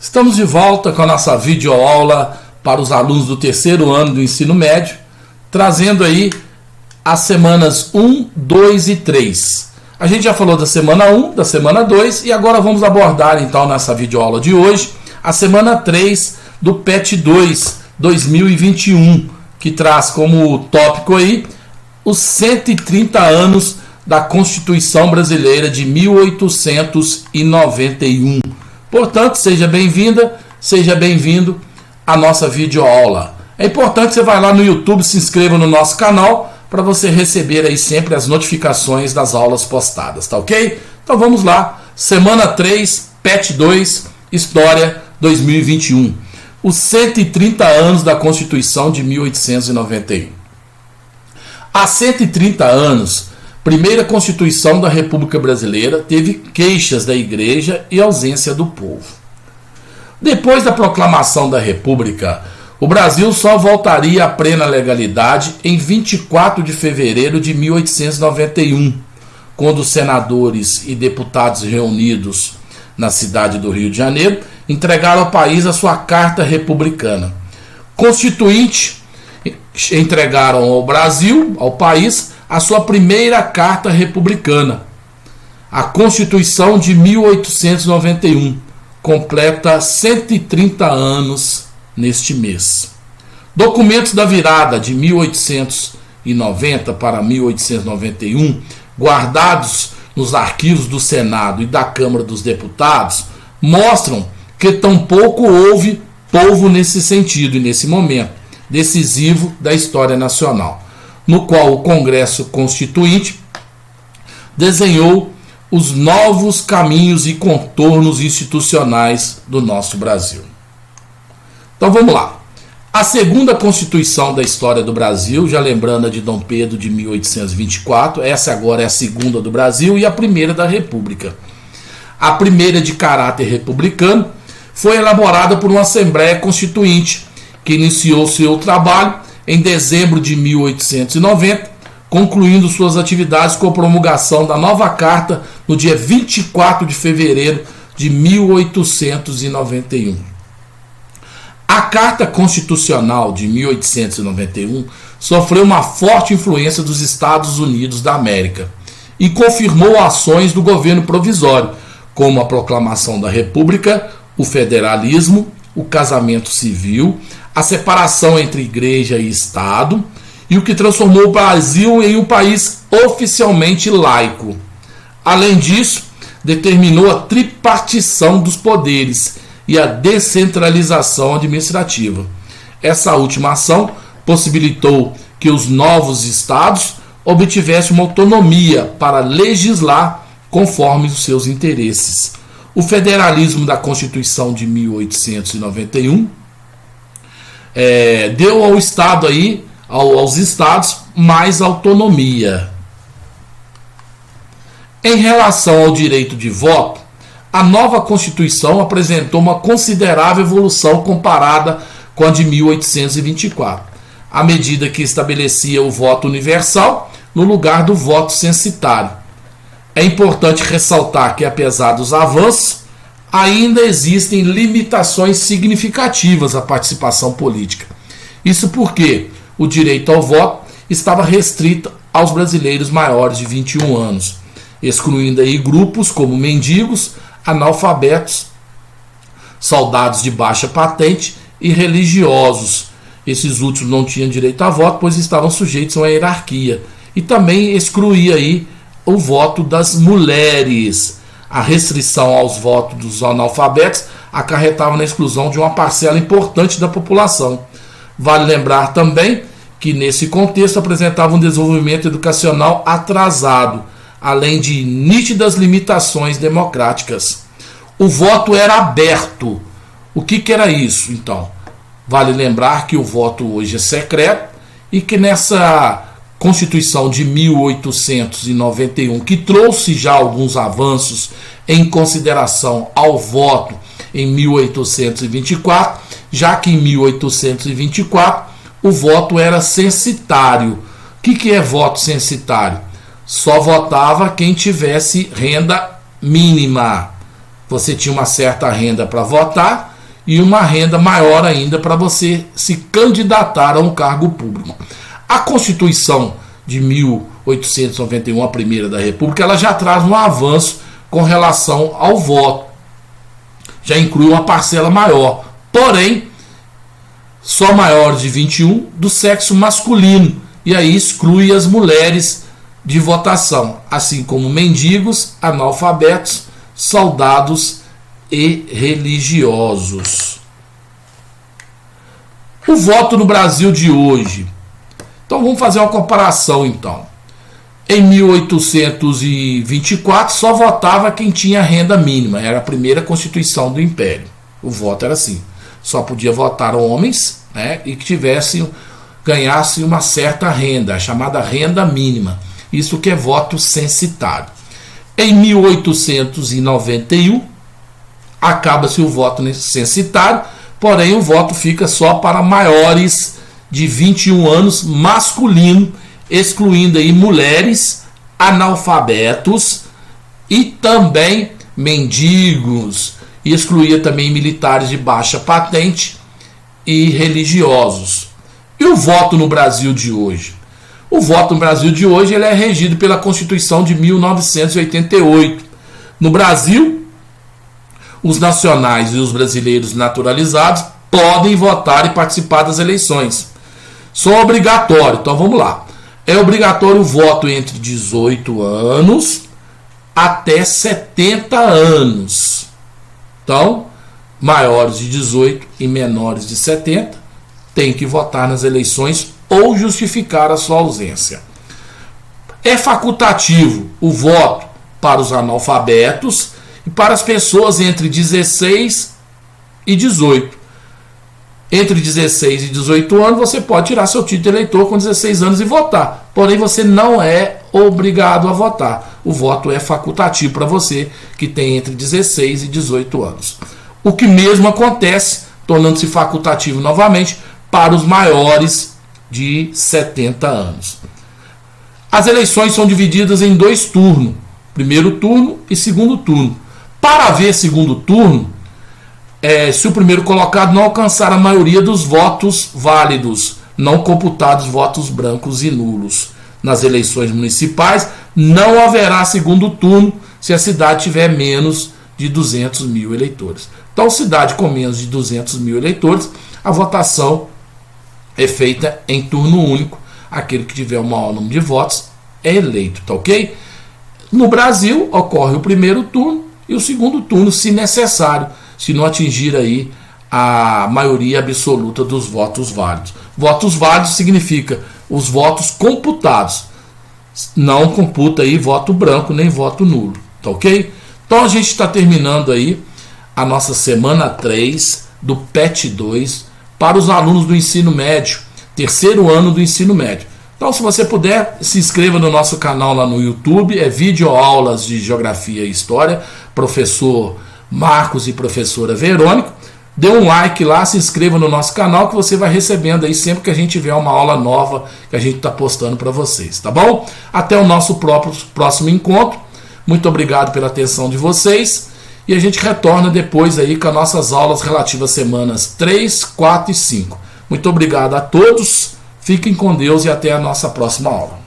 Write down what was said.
Estamos de volta com a nossa videoaula para os alunos do terceiro ano do ensino médio, trazendo aí as semanas 1, 2 e 3. A gente já falou da semana 1, da semana 2 e agora vamos abordar então nessa videoaula de hoje a semana 3 do PET 2 2021, que traz como tópico aí os 130 anos da Constituição Brasileira de 1891. Portanto, seja bem-vinda, seja bem-vindo à nossa videoaula. É importante que você vá lá no YouTube, se inscreva no nosso canal para você receber aí sempre as notificações das aulas postadas, tá ok? Então vamos lá, semana 3, PET 2, História 2021. Os 130 anos da Constituição de 1891. Há 130 anos, primeira Constituição da República Brasileira teve queixas da Igreja e ausência do povo. Depois da proclamação da República, o Brasil só voltaria à plena legalidade em 24 de fevereiro de 1891, quando os senadores e deputados reunidos na cidade do Rio de Janeiro entregaram ao país a sua Carta Republicana. Constituinte entregaram ao Brasil, ao país, a sua primeira Carta Republicana. A Constituição de 1891 completa 130 anos neste mês. Documentos da virada de 1890 para 1891, guardados nos arquivos do Senado e da Câmara dos Deputados, mostram que tampouco houve povo nesse sentido e nesse momento decisivo da história nacional, no qual o Congresso Constituinte desenhou os novos caminhos e contornos institucionais do nosso Brasil. Então vamos lá. A segunda Constituição da história do Brasil, já lembrando a de Dom Pedro de 1824, essa agora é a segunda do Brasil e a primeira da República. A primeira, de caráter republicano, foi elaborada por uma Assembleia Constituinte, que iniciou seu trabalho em dezembro de 1890, concluindo suas atividades com a promulgação da nova Carta no dia 24 de fevereiro de 1891. A Carta Constitucional de 1891 sofreu uma forte influência dos Estados Unidos da América e confirmou ações do governo provisório, como a proclamação da República, o federalismo, o casamento civil, a separação entre igreja e Estado, e o que transformou o Brasil em um país oficialmente laico. Além disso, determinou a tripartição dos poderes e a descentralização administrativa. Essa última ação possibilitou que os novos estados obtivessem uma autonomia para legislar conforme os seus interesses. O federalismo da Constituição de 1891 deu ao Estado aí, aos estados, mais autonomia. Em relação ao direito de voto, a nova Constituição apresentou uma considerável evolução comparada com a de 1824, à medida que estabelecia o voto universal no lugar do voto censitário. É importante ressaltar que, apesar dos avanços, ainda existem limitações significativas à participação política. Isso porque o direito ao voto estava restrito aos brasileiros maiores de 21 anos, excluindo aí grupos como mendigos, analfabetos, soldados de baixa patente e religiosos. Esses últimos não tinham direito a voto, pois estavam sujeitos a uma hierarquia. E também excluía aí o voto das mulheres. A restrição aos votos dos analfabetos acarretava na exclusão de uma parcela importante da população. Vale lembrar também que nesse contexto apresentava um desenvolvimento educacional atrasado, além de nítidas limitações democráticas. O voto era aberto. O que era isso, então? Vale lembrar que o voto hoje é secreto e que nessa Constituição de 1891, que trouxe já alguns avanços em consideração ao voto em 1824, já que em 1824 o voto era censitário. O que é voto censitário? Só votava quem tivesse renda mínima. Você tinha uma certa renda para votar e uma renda maior ainda para você se candidatar a um cargo público. A Constituição de 1891, a primeira da República, ela já traz um avanço com relação ao voto. Já inclui uma parcela maior, porém, só maiores de 21 do sexo masculino, e aí exclui as mulheres de votação, assim como mendigos, analfabetos, soldados e religiosos. O voto no Brasil de hoje. Então vamos fazer uma comparação então. Em 1824 só votava quem tinha renda mínima, era a primeira Constituição do Império. O voto era assim, só podia votar homens, né, e que ganhassem uma certa renda, a chamada renda mínima. Isso que é voto censitário. Em 1891 acaba-se o voto censitário, porém o voto fica só para maiores de 21 anos masculino, excluindo aí mulheres, analfabetos e também mendigos, e excluía também militares de baixa patente e religiosos. E o voto no Brasil de hoje? O voto no Brasil de hoje ele é regido pela Constituição de 1988. No Brasil, os nacionais e os brasileiros naturalizados podem votar e participar das eleições. São obrigatórios, então vamos lá. É obrigatório o voto entre 18 anos até 70 anos. Então, maiores de 18 e menores de 70 têm que votar nas eleições ou justificar a sua ausência. É facultativo o voto para os analfabetos e para as pessoas entre 16 e 18. Entre 16 e 18 anos, você pode tirar seu título de eleitor com 16 anos e votar. Porém, você não é obrigado a votar. O voto é facultativo para você que tem entre 16 e 18 anos. O que mesmo acontece, tornando-se facultativo novamente, para os maiores de 70 anos. As eleições são divididas em 2 turnos. Primeiro turno e segundo turno. Para haver segundo turno, se o primeiro colocado não alcançar a maioria dos votos válidos, não computados votos brancos e nulos. Nas eleições municipais, não haverá segundo turno se a cidade tiver menos de 200 mil eleitores. Então, cidade com menos de 200 mil eleitores, a votação é feita em turno único. Aquele que tiver o maior número de votos é eleito, tá ok? No Brasil, ocorre o primeiro turno e o segundo turno, se necessário, se não atingir aí a maioria absoluta dos votos válidos. Votos válidos significa os votos computados. Não computa aí voto branco nem voto nulo, tá ok? Então a gente está terminando aí a nossa semana 3 do PET 2 para os alunos do ensino médio, terceiro ano do ensino médio. Então, se você puder, se inscreva no nosso canal lá no YouTube, é videoaulas de Geografia e História, professor Marcos e professora Verônica. Dê um like lá, se inscreva no nosso canal que você vai recebendo aí sempre que a gente tiver uma aula nova que a gente está postando para vocês, tá bom? Até o nosso próximo encontro. Muito obrigado pela atenção de vocês e a gente retorna depois aí com as nossas aulas relativas às semanas 3, 4 e 5. Muito obrigado a todos, fiquem com Deus e até a nossa próxima aula.